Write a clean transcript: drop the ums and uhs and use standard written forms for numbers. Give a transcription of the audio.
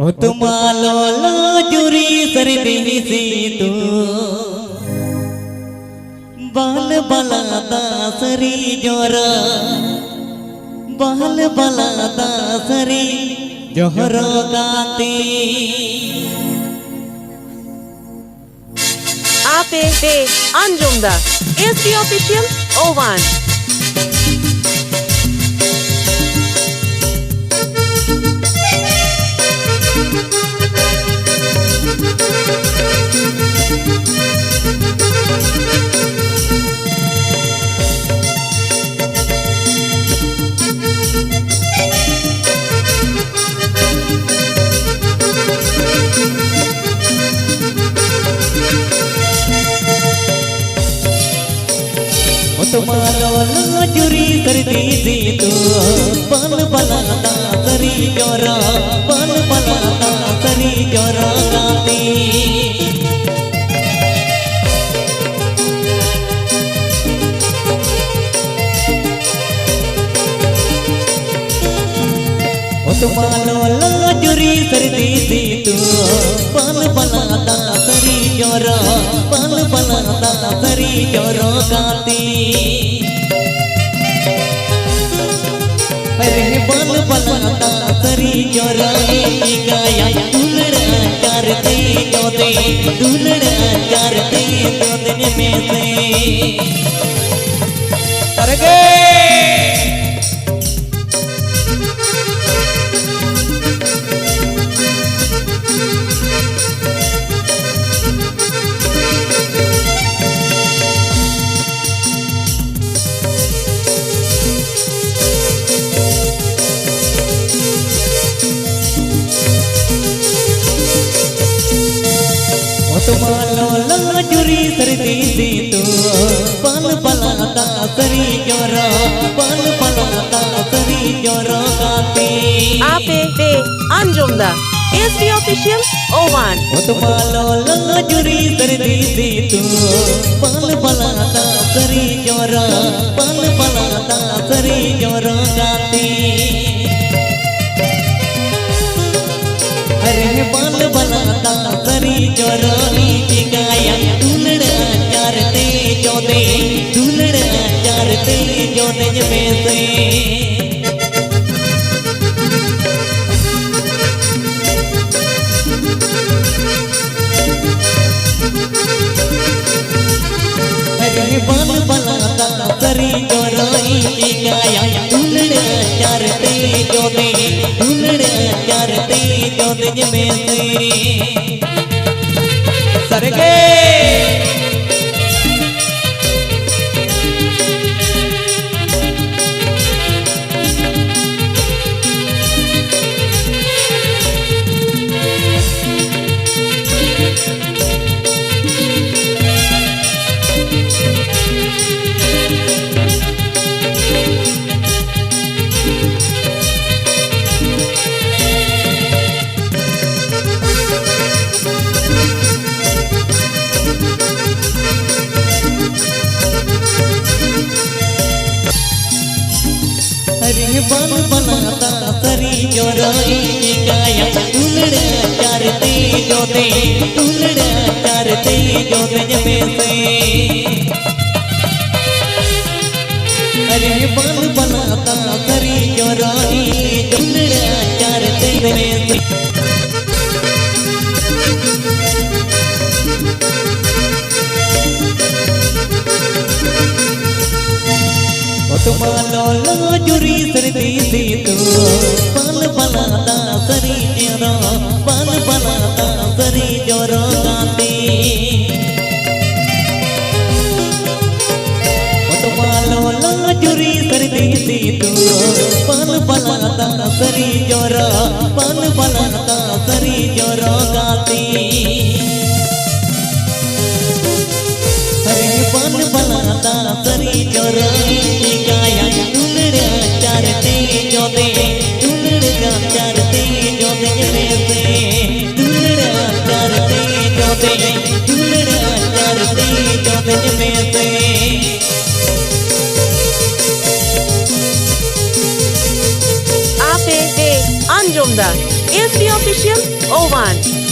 ओ तुम्हालो लाजुरी सरदी सी तू बाल बलादा सरी जोरा बाल बलादा सरी जोहरो गाती Ape de Anjumda SD Official O1 तुम्हारो लाजुरी सरदी सी तू बाल बलादा सरी जोरा बाल बलादा सरी जोरा गाती ओ तुम्हारो लाजुरी सरदी सी तू बाल बलादा सरी जोरा बाल बलादा सरी जोरा गाती अरे बाल बलादा सरी जोराई गाया दुलड़ा करते जोदे दुलड़ा करते जोदन में से करगे तुम्हारो लाजुरी सरदी सी तू बाल बलादा सरी जोरा बाल बलादा सरी जोरा गाती Ape de Anjumda SD Official O1 ओ तुम्हारो लाजुरी सरदी सी तू बाल बलादा सरी जोरा बाल बलादा सरी जोरा गाती अरे बाल बलादा सरी जोराई गाया दुलड़ा करते जोदे दुलड़ा करते जोदन में से अरे बाल बलादा सरी जोराई गाया दुलड़ा करते जोदे दुलड़ा करते जोदन में से सरगे अरे बाल बलादा सरी जोराई गाया दुलड़ा करते जोदे दुलड़ा करते जोदन में से अरे बाल बलादा सरी जोराई दुलड़ा करते में से तुम्हारो लाजुरी सरदी सी तू बाल बलादा सरी जोरा बाल बलादा सरी जोरा गाती तुम्हारो लाजुरी सरदी सी तू बाल बलादा सरी जोरा बाल बलादा सरी जोरा गाती अरे बाल बलादा सरी जोराई गाया दुलड़ा करते जोदे दुलड़ा करते Anjumda. ASD Official 01.